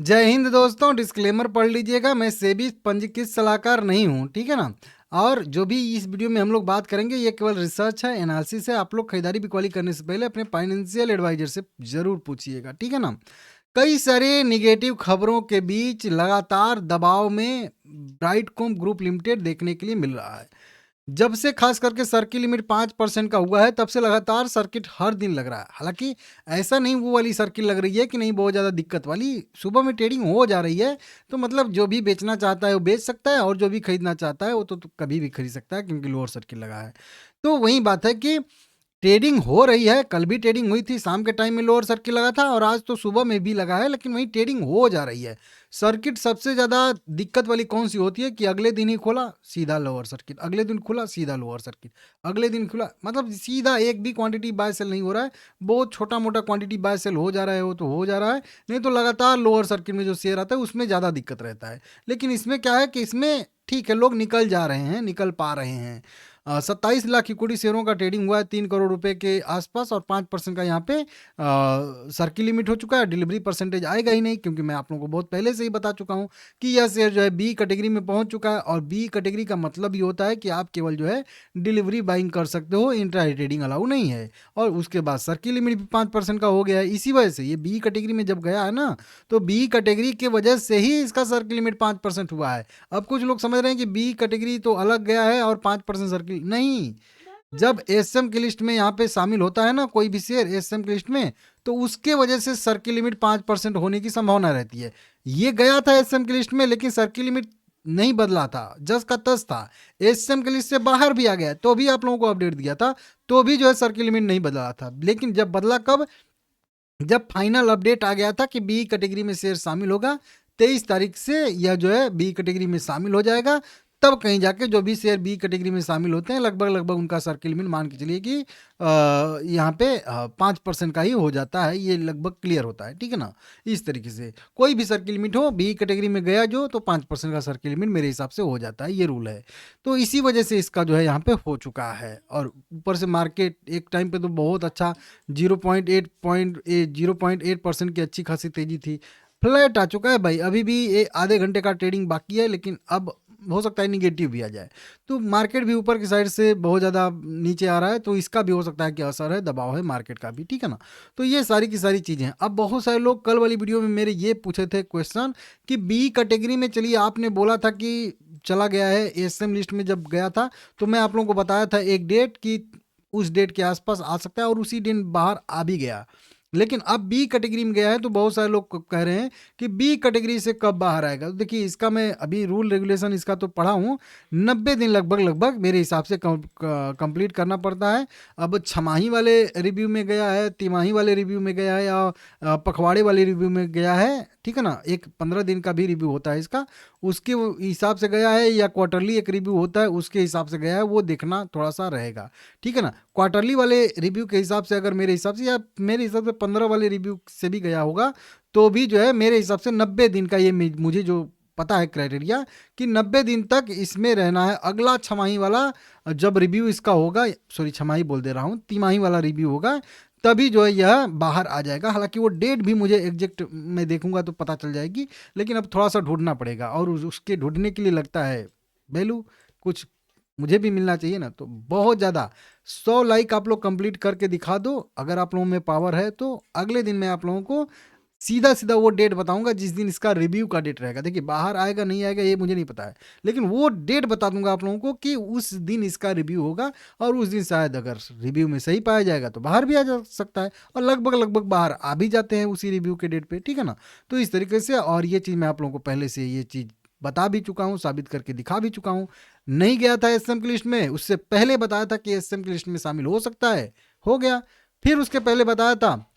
जय हिंद दोस्तों, डिस्क्लेमर पढ़ लीजिएगा। मैं सेबी पंजीकृत सलाहकार नहीं हूँ, ठीक है ना। और जो भी इस वीडियो में हम लोग बात करेंगे ये केवल रिसर्च है, एनालिसिस है। आप लोग खरीदारी बिक्री करने से पहले अपने फाइनेंशियल एडवाइजर से जरूर पूछिएगा, ठीक है ना। कई सारे निगेटिव खबरों के बीच लगातार दबाव में ब्राइटकॉम ग्रुप लिमिटेड देखने के लिए मिल रहा है। जब से खास करके सर्किट लिमिट 5% का हुआ है तब से लगातार सर्किट हर दिन लग रहा है। हालांकि ऐसा नहीं वो वाली सर्किट लग रही है कि नहीं बहुत ज़्यादा दिक्कत वाली, सुबह में ट्रेडिंग हो जा रही है। तो मतलब जो भी बेचना चाहता है वो बेच सकता है और जो भी खरीदना चाहता है वो तो कभी भी खरीद सकता है क्योंकि लोअर सर्किट लगा है। तो वही बात है कि ट्रेडिंग हो रही है। कल भी ट्रेडिंग हुई थी, शाम के टाइम में लोअर सर्किट लगा था और आज तो सुबह में भी लगा है, लेकिन वही ट्रेडिंग हो जा रही है। सर्किट सबसे ज़्यादा दिक्कत वाली कौन सी होती है कि अगले दिन ही खोला सीधा लोअर सर्किट, अगले दिन खुला सीधा लोअर सर्किट, अगले दिन खुला, मतलब सीधा एक भी क्वांटिटी बाय सेल नहीं हो रहा है। बहुत छोटा मोटा क्वांटिटी बाय सेल हो जा रहा है, वो तो हो जा रहा है, नहीं तो लगातार लोअर सर्किट में जो शेयर आता है उसमें ज़्यादा दिक्कत रहता है। लेकिन इसमें क्या है कि इसमें ठीक है, लोग निकल जा रहे हैं, निकल पा रहे हैं। 27 लाख इक्विटी शेयरों का ट्रेडिंग हुआ है 3 करोड़ रुपए के आसपास और 5% का यहाँ पे सर्किल लिमिट हो चुका है। डिलीवरी परसेंटेज आएगा ही नहीं क्योंकि मैं आप लोगों को बहुत पहले से ही बता चुका हूँ कि यह शेयर जो है बी कैटेगरी में पहुंच चुका है। और बी कैटेगरी का मतलब ये होता है कि आप केवल जो है डिलीवरी बाइंग कर सकते हो, इंट्रा ट्रेडिंग अलाउ नहीं है। और उसके बाद सर्किल लिमिट भी 5% का हो गया है। इसी वजह से ये बी कैटेगरी में जब गया है ना, तो बी कैटेगरी के वजह से ही इसका सर्किल लिमिट 5% हुआ है। अब कुछ लोग समझ रहे हैं कि बी कैटेगरी तो अलग गया है और 5% सर्किल नहीं। जब एसएम की लिस्ट में यहाँ पे शामिल होता है ना कोई भी शेयर एसएम की लिस्ट में, तो उसके वजह से सर्किल लिमिट 5% होने की संभावना रहती है। ये गया था एसएम की लिस्ट में लेकिन सर्किल लिमिट नहीं बदला था, जस का तस था। एसएम की लिस्ट से बाहर भी आ गया तो भी आप लोगों को अपडेट दिया था, तो भी जो है सर्किल लिमिट नहीं बदला था। लेकिन जब बदला कब, जब फाइनल अपडेट आ गया था कि बी कैटेगरी में शेयर शामिल होगा, 23 तारीख से यह जो है बी कैटेगरी में शामिल हो जाएगा। तब कहीं जाके जो भी शेयर बी कैटेगरी में शामिल होते हैं लगभग लगभग उनका सर्किल लिमिट मान के चलिए कि यहाँ पे 5% का ही हो जाता है। ये लगभग क्लियर होता है, ठीक है ना। इस तरीके से कोई भी सर्किल लिमिट हो, बी कैटेगरी में गया जो, तो 5% का सर्किल लिमिट मेरे हिसाब से हो जाता है, ये रूल है। तो इसी वजह से इसका जो है यहाँ पे हो चुका है। और ऊपर से मार्केट एक टाइम पे तो बहुत अच्छा 0.8% की अच्छी खासी तेजी थी, फ्लैट आ चुका है भाई। अभी भी आधे घंटे का ट्रेडिंग बाकी है, लेकिन अब हो सकता है निगेटिव भी आ जाए। तो मार्केट भी ऊपर की साइड से बहुत ज़्यादा नीचे आ रहा है, तो इसका भी हो सकता है कि असर है, दबाव है मार्केट का भी, ठीक है ना। तो ये सारी की सारी चीज़ें हैं। अब बहुत सारे लोग कल वाली वीडियो में मेरे ये पूछे थे क्वेश्चन कि बी कैटेगरी में, चलिए आपने बोला था कि चला गया है एसएम लिस्ट में, जब गया था तो मैं आप लोगों को बताया था एक डेट कि उस डेट के आसपास आ सकता है और उसी दिन बाहर आ भी गया। लेकिन अब बी कैटेगरी में गया है तो बहुत सारे लोग कह रहे हैं कि बी कैटेगरी से कब बाहर आएगा। तो देखिए इसका मैं अभी रूल रेगुलेशन इसका तो पढ़ा हूँ, 90 दिन लगभग लगभग मेरे हिसाब से कंप्लीट करना पड़ता है। अब छमाही वाले रिव्यू में गया है, तिमाही वाले रिव्यू में गया है, या पखवाड़े वाले रिव्यू में गया है, ठीक है ना। एक 15 दिन का भी रिव्यू होता है इसका, उसके हिसाब से गया है, या क्वार्टरली एक रिव्यू होता है उसके हिसाब से गया है, वो देखना थोड़ा सा रहेगा, ठीक है ना। क्वार्टरली वाले रिव्यू के हिसाब से, अगर मेरे हिसाब से या मेरे हिसाब से 15 वाले रिव्यू से भी गया होगा, तो भी जो है मेरे हिसाब से 90 दिन का, ये मुझे जो पता है क्राइटेरिया कि 90 दिन तक इसमें रहना है। अगला छमाही वाला जब रिव्यू इसका होगा, सॉरी छमाही बोल दे रहा हूँ, तिमाही वाला रिव्यू होगा, तभी जो है यह बाहर आ जाएगा। हालांकि वो डेट भी मुझे एग्जैक्ट मैं देखूंगा तो पता चल जाएगी, लेकिन अब थोड़ा सा ढूंढना पड़ेगा और उसके ढूंढने के लिए लगता है वैल्यू कुछ मुझे भी मिलना चाहिए ना। तो बहुत ज़्यादा 100 लाइक आप लोग कंप्लीट करके दिखा दो, अगर आप लोगों में पावर है तो अगले दिन मैं आप लोगों को सीधा सीधा वो डेट बताऊंगा जिस दिन इसका रिव्यू का डेट रहेगा। देखिए बाहर आएगा नहीं आएगा ये मुझे नहीं पता है, लेकिन वो डेट बता दूंगा आप लोगों को कि उस दिन इसका रिव्यू होगा, और उस दिन शायद अगर रिव्यू में सही पाया जाएगा तो बाहर भी आ जा सकता है, और लगभग लगभग बाहर आ भी जाते हैं उसी रिव्यू के डेट पे, ठीक है ना। तो इस तरीके से, और ये चीज़ मैं आप लोगों को पहले से ये चीज़ बता भी चुका हूँ, साबित करके दिखा भी चुका हूँ। नहीं गया था एसएम की लिस्ट में, उससे पहले बताया था कि एसएम की लिस्ट में शामिल हो सकता है, हो गया। फिर उसके पहले बताया था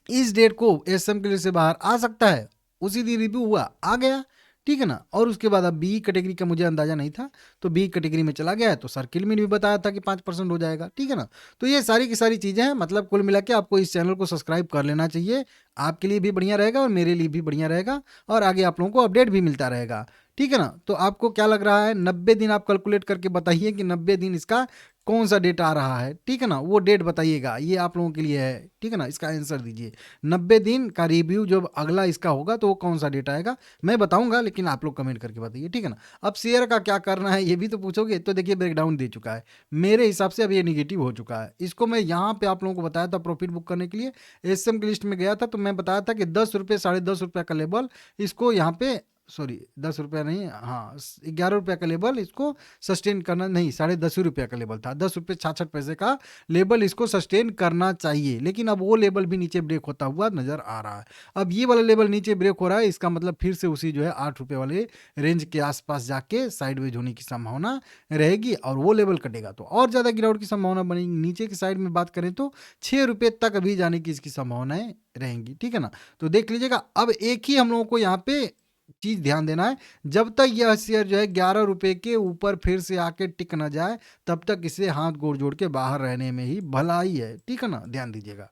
इस डेट को एसएम के लिए से बाहर आ सकता है, उसी दिन रिव्यू हुआ, आ गया, ठीक है ना। और उसके बाद अब बी कैटेगरी का मुझे अंदाजा नहीं था, तो बी कैटेगरी में चला गया है, तो सर्किल में भी बताया था कि 5% हो जाएगा, ठीक है ना। तो ये सारी की सारी चीज़ें हैं। मतलब कुल मिला के आपको इस चैनल को सब्सक्राइब कर लेना चाहिए, आपके लिए भी बढ़िया रहेगा और मेरे लिए भी बढ़िया रहेगा, और आगे आप लोगों को अपडेट भी मिलता रहेगा, ठीक है ना। तो आपको क्या लग रहा है, 90 दिन आप कैलकुलेट करके बताइए कि 90 दिन इसका कौन सा डेट आ रहा है, ठीक है ना, वो डेट बताइएगा, ये आप लोगों के लिए है, ठीक है ना, इसका आंसर दीजिए। 90 दिन का रिव्यू जब अगला इसका होगा तो वो कौन सा डेट आएगा, मैं बताऊंगा, लेकिन आप लोग कमेंट करके बताइए, ठीक है ना। अब शेयर का क्या करना है ये भी तो पूछोगे, तो देखिए ब्रेकडाउन दे चुका है मेरे हिसाब से, अब ये निगेटिव हो चुका है। इसको मैं यहाँ पे आप लोगों को बताया था प्रॉफिट बुक करने के लिए, एसएम की लिस्ट में गया था तो मैं बताया था कि 10 रुपये, ₹10.5 का लेवल इसको यहाँ पे, सॉरी 10 रुपया नहीं, हाँ 11 रुपये का लेवल इसको सस्टेन करना, नहीं ₹10.5 का लेवल था, ₹10.66 का लेवल इसको सस्टेन करना चाहिए, लेकिन अब वो लेवल भी नीचे ब्रेक होता हुआ नजर आ रहा है। अब ये वाला लेवल नीचे ब्रेक हो रहा है, इसका मतलब फिर से उसी जो है ₹8 वाले रेंज के आसपास जाके साइडवेज होने की संभावना रहेगी, और वो लेवल कटेगा तो और ज़्यादा गिरावट की संभावना बनेगी। नीचे की साइड में बात करें तो ₹6 तक अभी जाने की इसकी संभावनाएं रहेंगी, ठीक है ना। तो देख लीजिएगा, अब एक ही हम लोगों को यहाँ पे चीज ध्यान देना है, जब तक यह शेयर जो है ₹11 के ऊपर फिर से आके टिक ना जाए, तब तक इसे हाथ गोड़ जोड़ के बाहर रहने में ही भलाई है, ठीक है ना, ध्यान दीजिएगा।